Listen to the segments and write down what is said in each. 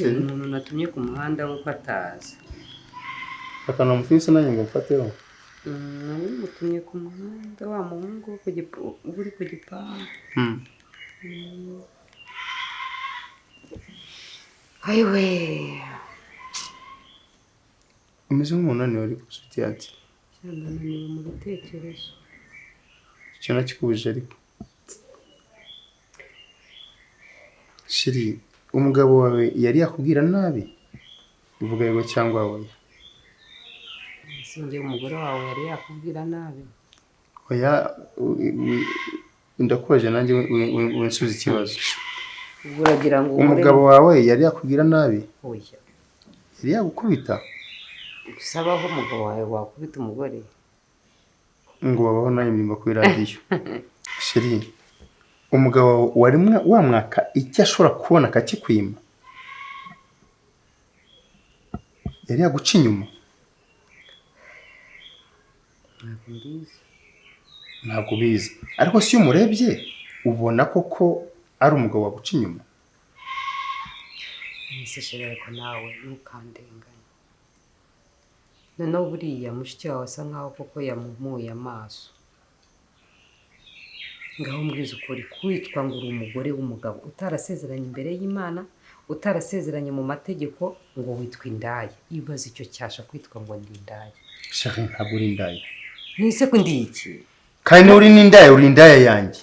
umuntu natumye ku muhanda wo kwataza akana mufise nanjye ngo mfateho nari mutumye ku muhanda wa muhungu uri ku gipangu ayiwe umeze nk'umunani wari kushuti ati cyangwa mu bitekerezo icyo nakikubuje ariko shiri umugabo wawe yari yakubwira nabi uvuga yego cyangwa oya sinjye umugore wawe yari yakubwira nabi oya ndakubaje nanjye wensubiza ikibazo uragira ngo umugabo wawe yari yakubwira nabi oya yari yagukubita usabaho umugabo wawe wakubita umugore ngo babaho nayo imirimo kuri radiyo shiri umugabo wari wamwaka icyo ashobora kubona akakikwima yari yaguca inyuma ntabwo ubizi ariko si iyo umurebye ubona koko ari umugabo waguca inyuma nisishira ariko nawe ntukandenganye noneho buriya mushiki wawe asa nkaho koko yamumuye amaso ngaho mbwiza ukuri kwitwa ngo uri umugore w'umugabo utarasezeranye imbere y'Imana utarasezeranye mu mategeko ngo witwa indaya ibaze icyo cyasha kwitwa ngo ndi indaya shaka ntabwo uri indaya nise ko ndi iki kandi uri n'indaya uri indaya yanjye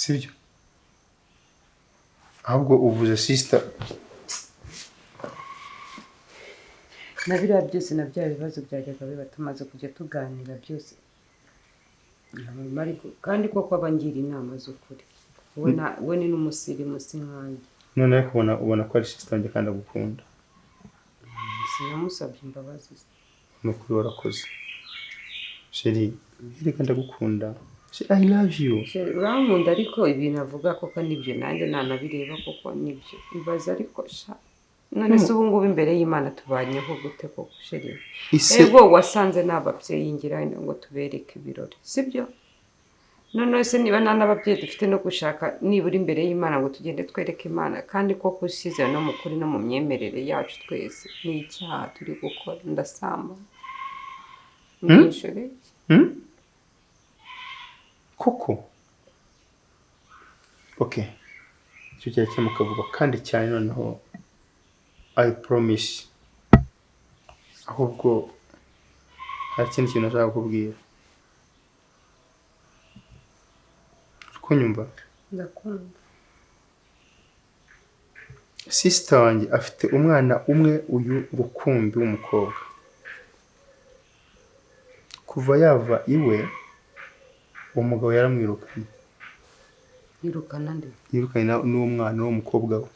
sibyo ahubwo uvuze sister nabira byose na bya bibazo byajyaga biba tumaze kujya tuganira byose kandi koko abangira inama z'ukuri we ni n'umusirimu sinkanjye none ariko ubona ko ari sister wanjye kandi agukunda sinamusabye imbabazi nukuri warakoze sheri reka ndagukunda I love you urankunda ariko ibintu avuga koko nibyo nanjye nanabireba koko nibyo ibaza ariko sha none se ubu ngubu imbere y'Imana tubanyeho gute koko sheri ego wasanze n'ababyeyi ngira ngo tubereke ibirori sibyo none se niba n'ababyeyi dufite no gushaka nibura imbere y'Imana ngo tugende twereke Imana kandi koko ushize no mu kuri no mu myemerere yacu twese ni icyaha turi gukora ndasamba n'ishuri koko okay icyo cyari cyamukavuga kandi cyane noneho I promise ahubwo hari ikindi kintu nashaka kukubwira kunyumva ndakumva sister wanjye afite umwana umwe uyu rukumbi w'umukobwa kuva yava iwe umugabo yaramwirukanye yirukana nde yirukanye n'uwo mwana w'umukobwa we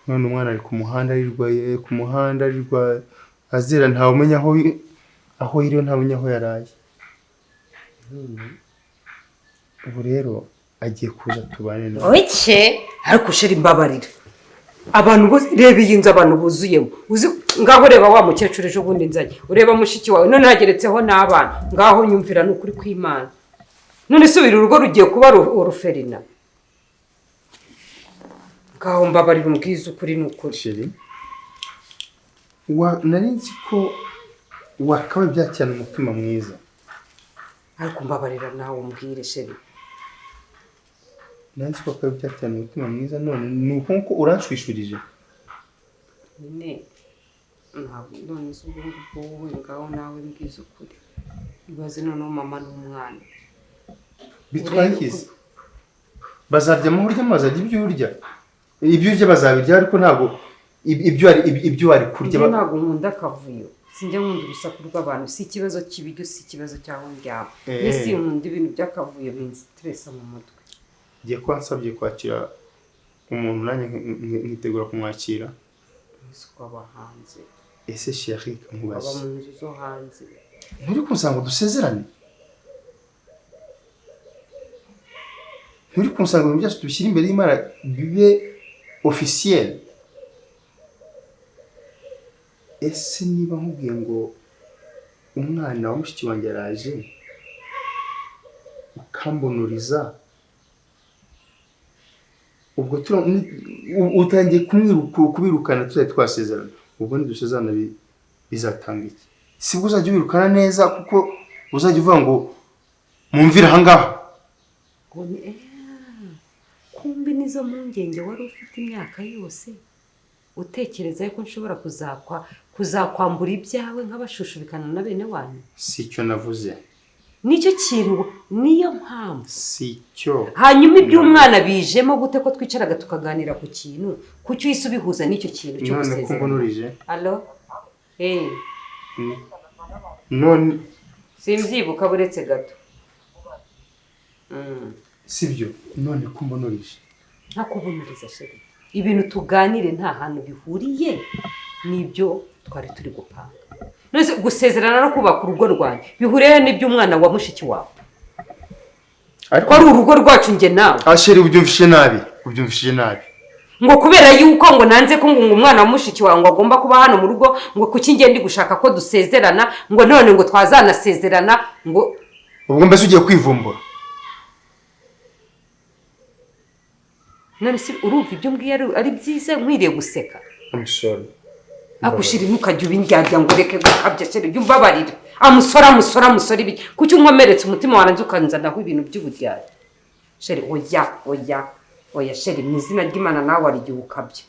none umwana ari ku muhanda arirwa azira ntawe umenya aho yiriwe ntamenya aho yaraye ubu rero agiye kuza tubane nawe oke ariko sheri mbabarira abantu bose reba iyi nzu abantu buzuyemo uzi ngaho reba wa mukecuru ejo bundi nzanye ureba mushiki wawe none hageretseho n'abana ngaho nyumvira n'ukuri kw'Imana none subira urugo rugiye kuba uruferina ngaho mbabarira umbwiza ukuri n'ukuri sheri nari nzi ko wakabaye byakirana umutima mwiza ariko mbabarira nawe umbwire sheri nari nzi ko wakabaye byakirana umutima mwiza none ni uko uranshwishurije none se ubwo ngubwo wowe ngaho nawe mbwiza ukuri ibaze noneho mama n'umwana bitwakize bazarya amahoro ry'amazi arya ibyo urya ibyo urya bazabirya ariko ntabwo ibyo wari kurya ntabwo nkunda akavuyo sinjya nkunda urusaku rw'abantu si ikibazo cy'ibiryo si ikibazo cy'aho ndyama n'isi nkunda ibintu by'akavuyo binsitiresa mu mutwe ngiye kuba nsabye kwakira umuntu nanjye nkitegura kumwakira ese kwaba hanze ese chérie kamubaze aba mu nzu zo hanze nturi kunsanga dusezerane nturi kunsanga ibintu byose tubishyira imbere y'Imana bibe officiel ese niba nkubwiye ngo umwana wa mushiki wanjye yaraje ukambonuriza ubwo utangiye kubirukana tuzajya twasezerana ubwo nidusezerana bizatanga iki sibwo uzajya ubirukana neza kuko uzajya uvuga ngo mumvira ahangaha kumbi nizo mpungenge wari ufite imyaka yose utekereza yuko nshobora kuzakwambura ibyawe nk'abashushubikana na bene wanyu si cyo navuze nicyo kintu niyo mpamvu si cyo hanyuma iby'umwana bijemo gute ko twicaraga tukaganira ku kintu kuki uhise ubihuza n'icyo kintu cyo gusezerana none ko mbonurije allo none simbyibuka buretse gato sibyo none ko mbonurije nta kubonuriza sheri ibintu tuganire nta hantu bihuriye n'ibyo twari turi gupanga nose gusezerana no kubaka urugo rwanjye bihuriye n'iby'umwana wa mushiki wawe ariko ari urugo rwacu nge nawe asheri ubyumvishije nabi ngo kubera yuko ngo nanze ko ngo umwana wa mushiki wawe ngo agomba kuba hano mu rugo ngo kuki nge ndi gushaka ko dusezerana ngo none ngo twazanasezerana ngo ubwo mbese ugiye kwivumbura none si urumva ibyo mbwiye ari byiza nkwiriye guseka I'm sorry akushira ntukajya ubindyarya ngo reke gukabya sheri jya umbabarira amusora ibi kuki unkomeretse umutima waranze ukanzanaho ibintu by'uburyari sheri oya sheri mu izina ry'Imana nawe warigiye ukabya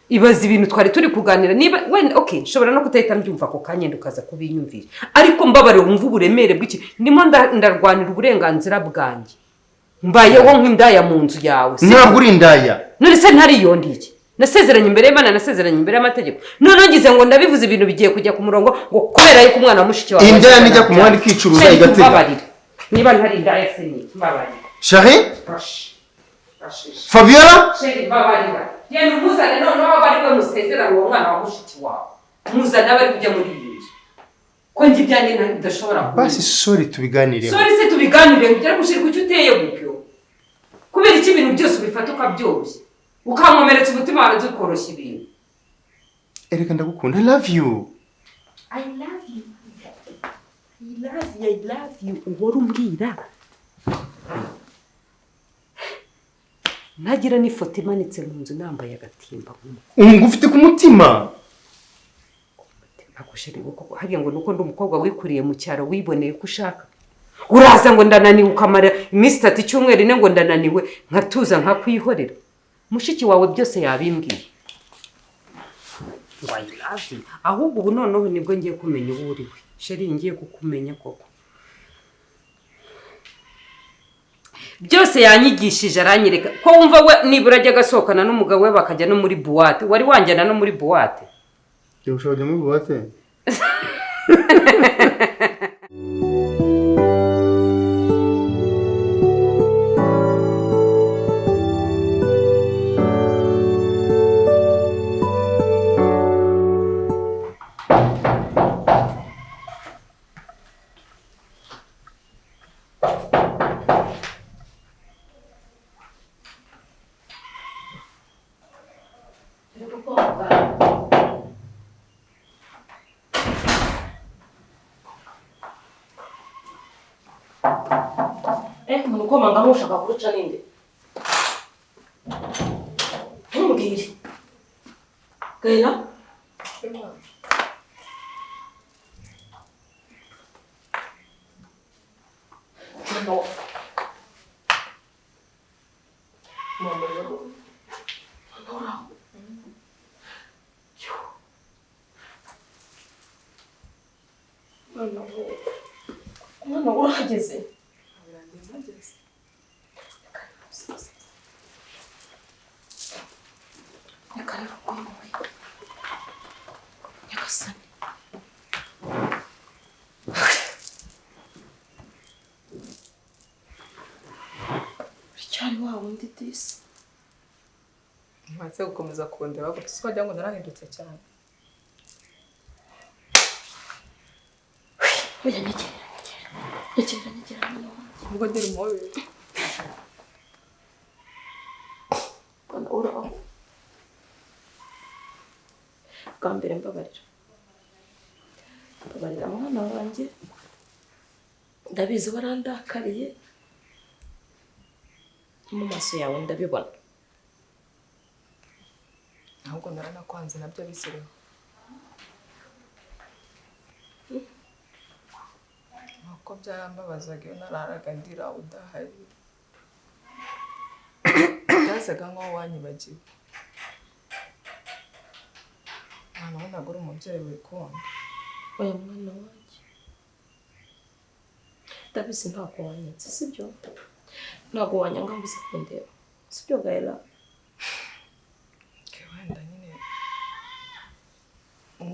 ibaza ibintu twari turi kuganira niba wenda okay nshobora no kutahita mbyumva ako kanya ndukaza kubinyumvira ariko mbabarira wumva uburemere bw'iki ndimo ndarwanira uburenganzira bwanjye mbayeho nk'indaya mu nzu yawe ntabwo uri indaya none se ntariyondiye nasezeranye imbere y'Imana nasezeranye imbere y'amategeko none ngize ngo ndabivuze ibintu bigiye kujya ku murongo ngo kubera yuko umwana wa mushiki wawe indaya nijya ku muhanda ikicuruza igatega niba ntari indaya se ni mbabarira Chérie Fabiola Chérie mbabarira yenda umuzane noneho bari we musezeranye uwo mwana wa mushiki wawe muzane abari kujya muri iyi nzu ko njye ibyanjye ndashobora basi sorry tubiganireho sorry se tubiganireho ugera gushira kucyo uteye gutyo kubera iki ibintu byose ubifata ukabyoroshya ukankomeretsa umutima waranze ukoroshya ibintu ereka ndagukunda I love you uhora umbwira ntagira n'ifoto imanitse mu nzu nambaye agatimba ngo ufite ku mutima hagiye ngo nuko ndi umukobwa wikuriye mu cyaro wiboneye ko ushaka uraza ngo ndananiwe ukamara iminsi 3 icyumweru ine ngo ndananiwe nkatuza nkakwihorera mushiki wawe byose yabimbwiye ahubwo ubu noneho nibwo ngiye kumenya uwo uri we sheri ngiye kukumenya koko byose yanyigishije aranyereka ko wumva we nibura ajya gasohokana n'umugabo we bakajya no muri buwate wari wanjyana no muri buwate ushobora kujya muri buwate Mukoma ngaho ushaka kuruca ninde? Ntumbwire. Gaira? No. Mama, no. Mwana urahageze. Cyari wa wundi disi. Mwaze gukomeza kundeba gusa siko ajya ngo narahindutse cyane. Oya nyegera hano. Ubwo ndiri mubi. Bana uraho. Kambere mbabarira mwana wanjye ndabizi warandakariye mu maso yawe ndabibona. ahubwo naranakwanze nabyo bisireho. Nuko byarambabazaga iyo nararaga ndira udahari. Byasaga nk'aho wanyibagiwe. Nabonaga uri umubyeyi wikunda. Oya mwana wanjye, ndabizi ntabwo wanyitse sibyo? Ntabwo wanyanga ngo uze kundeba sibyo Gaela? Wenda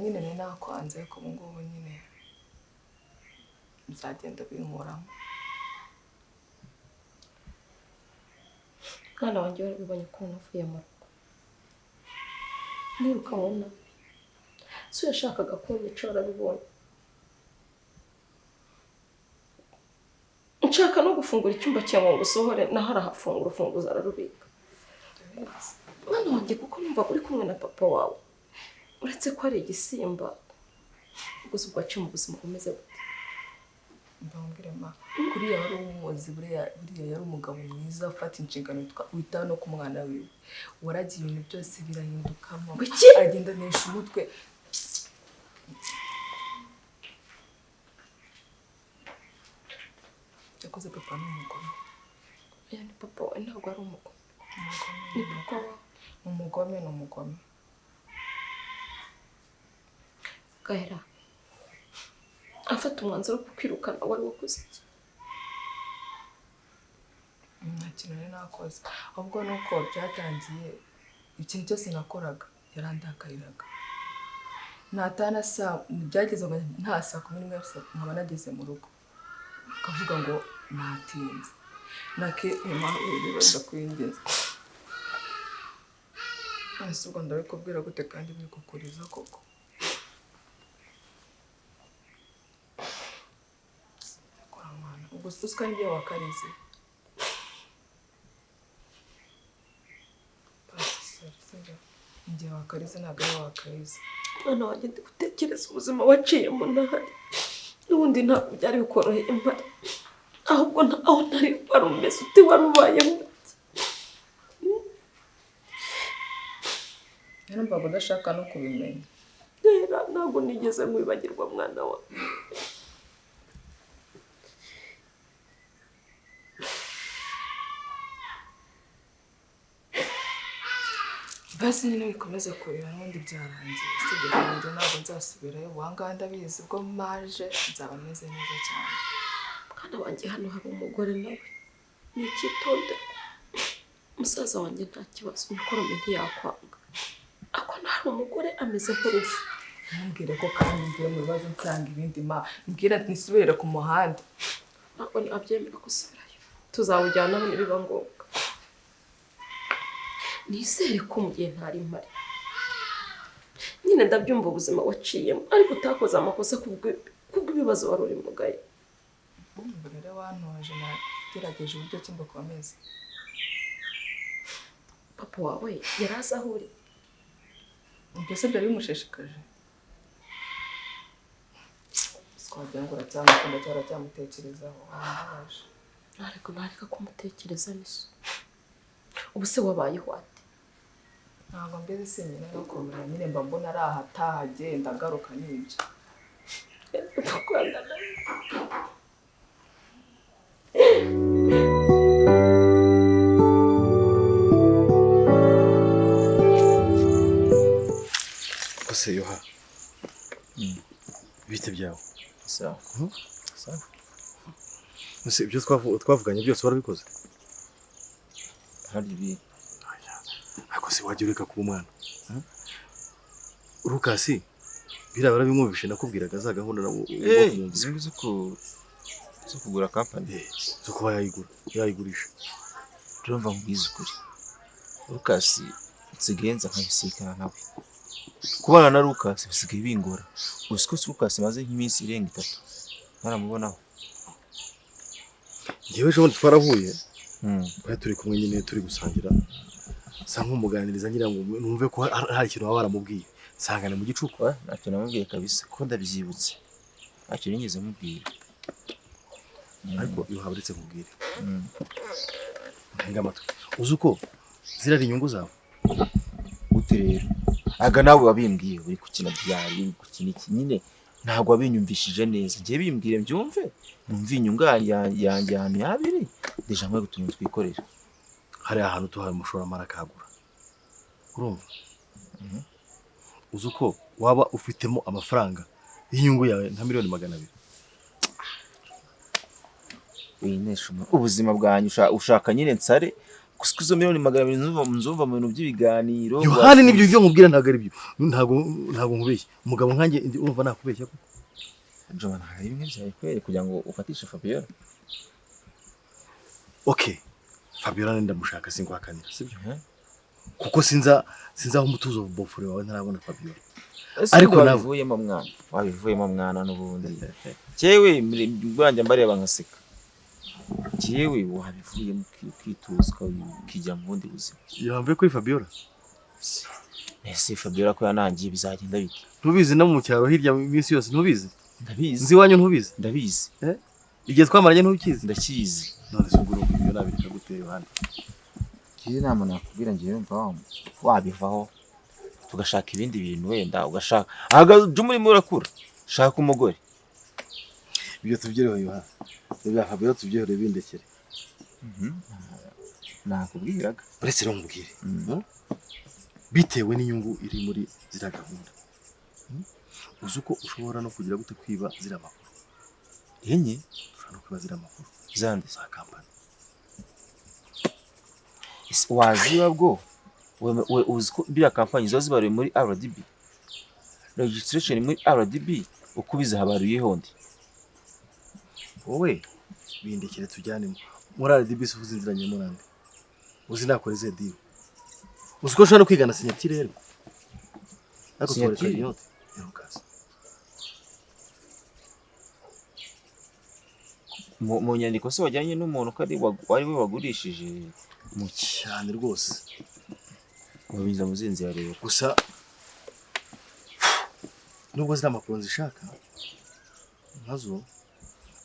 nyine ni nakwanze ariko ubu ngubu nyine bizagenda binkuramo. Mwana wanjye warabibonye ko navuye mu rugo niruka wona so yashakaga kunyica warabibonye. Nshaka no gufungura icyumba cyawe ngo usohore naho arahafungura ufunguza ararubika. Mwana wanjye kuko numva uri kumwe na papa wawe uretse ko ari igisimba gusa ubwacu mu buzima umeze gute? Mbambwire ma kuriya wari umuzi buriya yari umugabo mwiza ufata inshingano wita no ku mwana wiwe. Waragiye ibintu byose birahindukamo agenda nesha umutwe. Yakoze papa n'umugome. Oya ni papa wawe ntabwo ari umugome. Ni papa wawe. Umugome. Gaela afata umwanzuro wo kwirukana wari wakoze iki? Nta kintu nari nakoze ahubwo nuko byatangiye ikintu cyose nakoraga yarandakariraga. Natana byageze ngo nta saa 11 nkaba nageze mu rugo akavuga ngo natinze nake bibaza kwinjiza. Ese ubwo ndabikubwira gute kandi biri kukuriza koko? Ubwo usika ngiye wakarize. Ngiye wakarize ntabwo ari wakarize. Mwana wanjye ndi gutekereza ubuzima waciyemo ntahari. N'ubundi ntabwo byari bikoroheye impari. Ahubwo aho ntari wari umeze ute wari ubayemo. Numvaga udashaka no kubimenya. Rero ntabwo nigeze nkwibagirwa mwana wawe. Basi nyine bikomeze kurira n'ubundi byarangiye. Sibyo kandi ntabwo nzasubirayo. Wanga ndabizi ubwo maje nzaba meze neza cyane. Mwana wanjye hano hari umugore nawe. Ni ikitonde. Musaza wanjye nta kibazo mikorome ntiyakwanga. Ako ntari umugore ameze nk'urufu. Ntumbwire ko kandi ngiye mu bibazo nsanga ibindi ma. Mbwira nisubire ku muhanda. Ntabwo nabyemera gusubirayo. Tuzawujyana aho nibiba ngombwa. Nizere ko mu gihe ntari mpari. Nyine ndabyumva ubuzima waciyemo ariko utakoze amakosa kubw'ibibazo wari uri mu gaye. Mbere wantoje nagerageje uburyo ki mbakomeza. Papa wawe yaraza aho uri. Mbese byari bimushishikaje. Twagira ngo uracyamukunda cyangwa uracyamutekerezaho. Wambabaje. Ariko ntareka kumutekereza niso. Ubu se wabayeho ate? Ntabwo mbizi sinyine no kumenya nyine mba mbona ari ahataha agenda agaruka n'ibyo. Kose yoha. Bite byawe? Sawa. Sawa. Nose ibyo twavuganye byose warabikoze? Hari ibi. Ako se wajya ureka kuba umwana. Rukasi biraba barabimwumvishe nakubwiraga za gahunda nabo zo kugura company. Zo kuba yayigurisha. Urumva nkubwiza ukuri. Rukasi nsigenza nkabisikana nawe. Kubana na Rukasi bisigaye bingora. Usiko Rukasi maze nk'iminsi irenga 3. Naramubonaho. Ngewe ejo twarahuye. Baya turi kumwe nyine turi gusangira. Sa nk'umuganiriza ngira ngo numve ko hari ikintu baba baramubwiye. Sangana mu gicuku. Ntacyo namubwiye kabisa ko ndabyibutse. Ntacyo nigeze mubwira. Ariko iyo haburetse kubwira. hanga amatwi uzi uko zirari inyungu zawe ute rero aga nawe wabimbwiye uri gukina byari uri gukina iki nyine ntabwo wabinyumvishije neza ngiye bimbwire mbyumve numva inyungu yanjye ahantu yabiri deja mwe gutumye twikorera hari ahantu tuhaye umushoramari akagura urumva uzi uko waba ufitemo amafaranga y'inyungu yawe nka $200,000 winesha ubuzima bwanyu ushaka nyine nsare kuko izo $200,000 nzumva mu bintu by'ibiganiro Yohani nibyo ivyo nkubwira ntago ari byo ntago nkubeshya umugabo nkanjye urumva nakubeshya ko John hari bimwe byawe kwere kugira ngo ufatishe Fabiola okay Fabiola ndamushaka singwakanira sibyo kuko sinza aho umutuzo bofure wawe ntarabona Fabiola ariko wabivuyemo mwana n'ubundi cyewe mbanje mbareba nkaseka cyewe wabivuyemo kwituza ukijya mu bundi buzima yamvuye kuri Fabiola ese Fabiola ko yanangiye bizagenda biki ntubizi no mu cyaro hirya iminsi yose ntubizi ndabizi nzi wanyu ntubizi ndabizi igihe twamaranye ntukizi ndakizi none suguru ibyo nabirika gutera Yohana kizi nama nakubwira ngiye yumva wabivaho tugashaka ibindi bintu wenda ugashaka jya umurimo urakura shaka umugore ibyo tubyereho Yohana ibya Fabiola tubyereho bindekere nakubwiraga uretse rero nkubwire bitewe n'inyungu iri muri zira gahunda uzi uko ushobora no kugira gute kwiba zira makuru yenye ushobora no kwiba zira makuru zande za company waziba bwo we uzi ko bya company zo zibaruye muri RDB registration muri RDB ukubiza habaruye hondi wowe bindekere tujyane muri RDB suvuze inziranye murande uzi nakore ze deal uzi ko ushobora kwigana signature rero ariko twereka yote yarukaza mu nyandiko se wajyanye n'umuntu kari wari we wagurishije mu cyane rwose wabiza muzinzi ya rero gusa nubwo zira makuru zishaka nkazo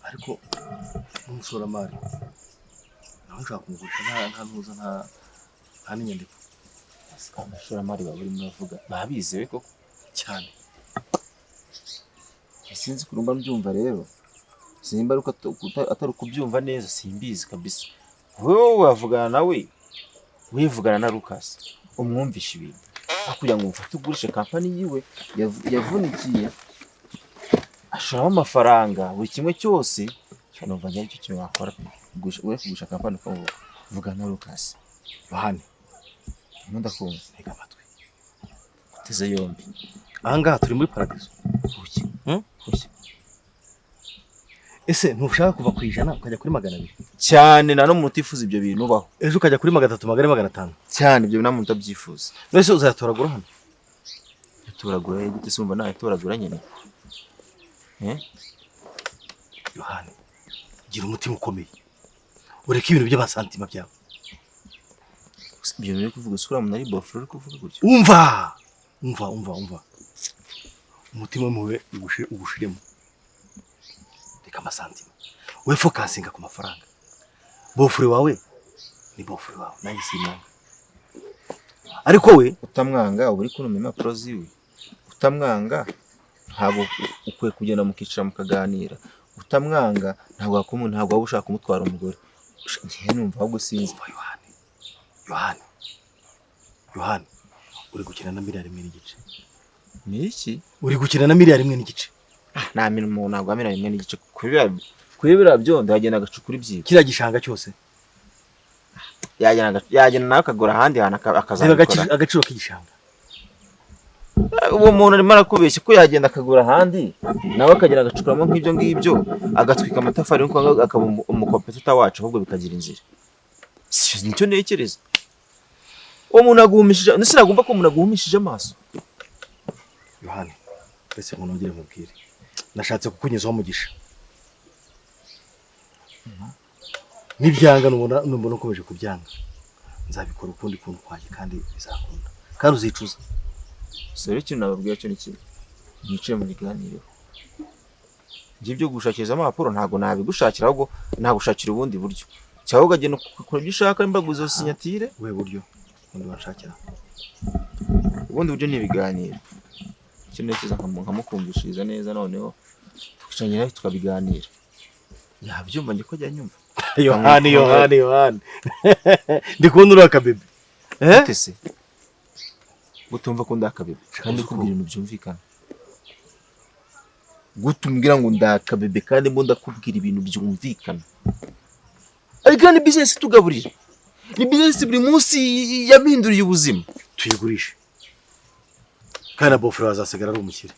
ariko n'umushoramari nawe nshaka kumugurisha nta ntuza nta n'inyandiko abashoramari baburi muravuga babizewe koko cyane sinzi kurumba mbyumva rero simba ariko atari kubyumva neza simbizi kabisa wowe wavugana nawe wivugana na Lucas umwumvisha ibintu kugira ngo ufate ugurishe company yiwe yavunikiye ashaka amafaranga buri kimwe cyose numva njye icyo kintu wakora kugurisha company ko vugana na Lucas bahane ndakumva ntega amatwi uteze yombi ahangaha turi muri paradiso kuki ese ntushaka kuva ku 100 ukajya kuri 200 cyane na no muntu utifuza ibyo bintu ubaho ejo ukajya kuri 300 500 cyane ibyo na muntu abyifuza wese uzatoragura hano yatoragura gute sumva nawe yatoragura nyine Yohani gira umutima ukomeye ureke ibintu by'abasantima byawe ibyo biri kuvuga usura mu nari bofro uri kuvuga gutyo umva umutima muwe ugushiremo reka amasantima we focusinga ku mafaranga bofure wawe ni bofure wawe nanjye simanga ariko we utamwanga uri kunuma impapuro ziwe utamwanga ntabwo ukwiye kugenda mukicara mukaganira utamwanga ntabwo waba ushaka kumutwara umugore ngiye numva ahubwo sinzi Yohani uri gukina na miliyari 1.5 ni iki uri gukina na miliyari 1.5 nta mintu umuntu ntabwo amira 1.5 kubera byo ndagenda agacukura ibyibo kira gishanga cyose yagenda nawe akagura ahandi hantu akazabikora agaciro k'igishanga uwo muntu arimo arakubeshya ko yagenda akagura ahandi nawe akagenda agacukuramo nk'ibyo ngibyo agatwika amatafari nuko akaba umukompetita wacu ahubwo bikagira inzira nicyo ntekereza uwo muntu aguhumishije ndetse nagomba ko umuntu aguhumishije amaso Yohani ese umuntu ngire mubwire nashatse kukunyezaho umugisha nibyanga nubona ukomeje kubyanga nzabikora ukundi kuntu kwaje kandi bizakunda kandi uzicuza sore ikintu nababwira cyo n'iki nicaye mu biganiro njye byo gushakiriza amapuro ntago nabigushakira ahubwo nagushakira ubundi buryo cyangwa ukagenda ukora ibyo ushaka imbaguzo sinyatire we buryo undi wanshakira ubundi buryo ni ibiganiro ikintu cyiza nkamukumvishiriza neza noneho tukicangira nawe tukabiganira yabyumva njye ko ajya nyumva Yohani ndi kubona uri akabebe se gutumva ko ndakabebe kandi kubwira ibintu byumvikana gutumbwira ngo ndakabebe kandi mbo ndakubwira ibintu byumvikana ariko ni business tugaburira ni business buri munsi yabinduriye ubuzima tuyigurishe kana bofre azasigara ari umukire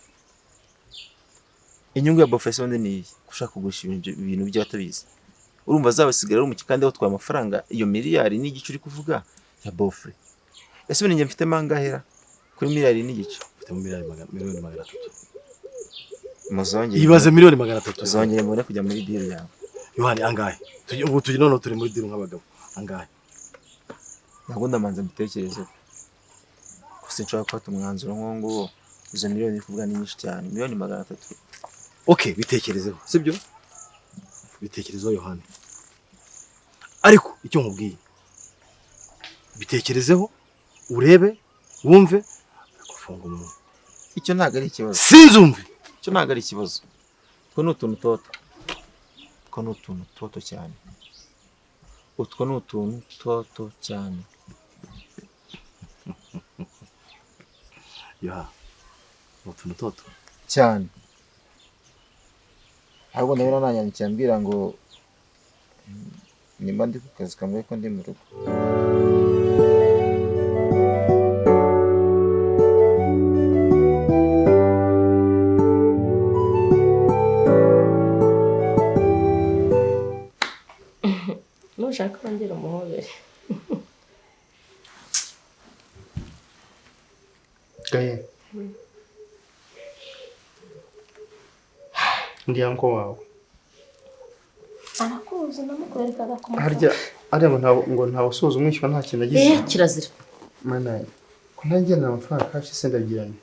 inyungu ya bofre sonde ni gushaka kugurisha ibintu by'abatabizi urumva azabasigara ari umukire kandi aho twa amafaranga iyo miliyari n'igice uri kuvuga ya bofre ese njye mfite mangahera kuri miliyari n'igice mfite miliyoni 300 muzongeye ibaze miliyoni 300 zongeye mbone kujya muri deal yawe Yohani angahe ubu tujye none turi muri deal nk'abagabo angahe ntabwo ndamanza mbitekereze gusa nshaka gufata umwanzuro nk'uwo izo miliyoni kuvuga ni nyinshi cyane miliyoni 300 okay bitekerezeho sibyo bitekerezeho Yohani ariko icyo nkubwiye bitekerezeho urebe wumve gufunga umuntu icyo ntago ari ikibazo sinzumve icyo ntago ari ikibazo two ni utuntu toto two ni utuntu toto cyane utwo ni utuntu toto cyane ya utuntu toto cyane ahubwo nawe nanyandikiye ambwira ngo nimba ndi ku kazi kamwe ko ndi mu rugo nushaka kongera umuhobere gaye ndi anko wawe arakuzi namukwerekaga ku harya ngo ntawe usoza umwishyura nta kintu agize kirazira mana ko ntangira amafaranga kashi se ndagiranye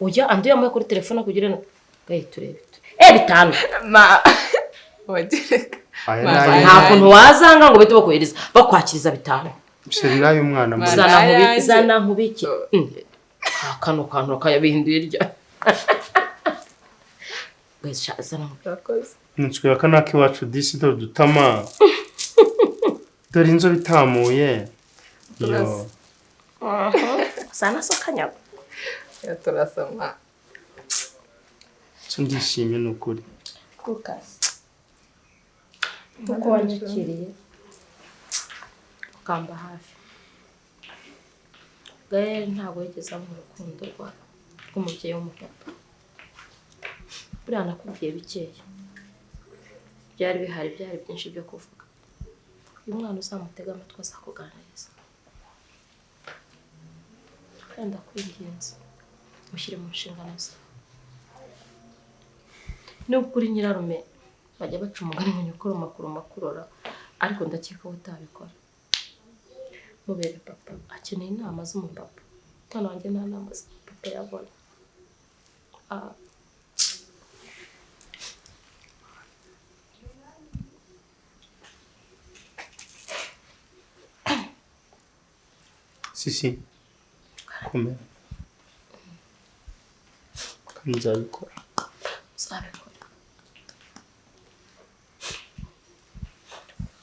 ujya andi yamuye kuri telefone kugira ngo gaye turebe 5 ma wagereka nta kuntu wazanga ngo bite bakohereza bakwakiriza 5 se nayo umwana zana nkubiki kano kantu kayabihinduye rya Besha zana urakoze nshwira kana kiwacu disi do dutama dore inzo bitamuye yo sana sokanya turasoma ndishimye n'ukuri Lucas uko wanyakiriye ukamba hafi gaye ntabwo yigeze mu rukundo rw'umubyeyi w'umupapa buriya nakubwiye bikeya byari bihari byari byinshi byo kuvuga uyu mwana uzamutega amatwi azakuganiriza kandi ndakwinginze mushyire mu nshingano zawe nubwo uri nyirarume bajya baca umugani ngo nyukuru makurora ariko ndakeka ko utabikora mubere papa akeneye inama z'umupapa kandi wanjye nta nama z'umupapa yabona sisi komera kandi nzabikora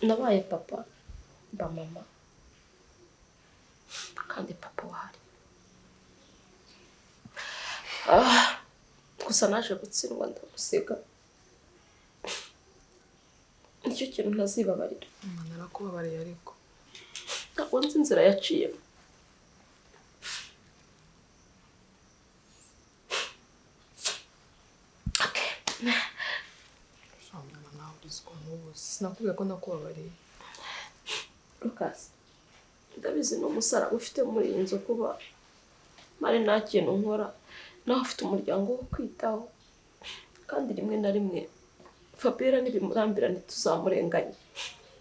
nabaye papa ba mama kandi papa wahari gusa naje gutsindwa ndamusiga nicyo kintu ntazibabarira umuntu arakubabariye ariko ntabwo nzi inzira yaciyemo sinakubwiye ko nakubabariye Lucas ndabizi n'umusara ufite muri iyi nzu kuba mari nta kintu nkora nawe afite umuryango wo kwitaho kandi rimwe na rimwe Fabiola nibimurambira ntituzamurenganye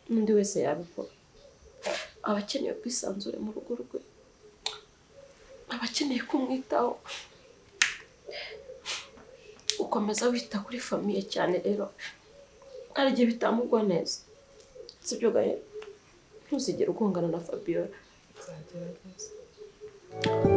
n'undi wese yabikora abakeneye kwisanzure mu rugo rwe abakeneye kumwitaho ukomeza wita kuri famiye cyane rero hari igihe bitamugwa neza sibyo gahe ntuzigere ugongana na Fabiola. nzagerageza.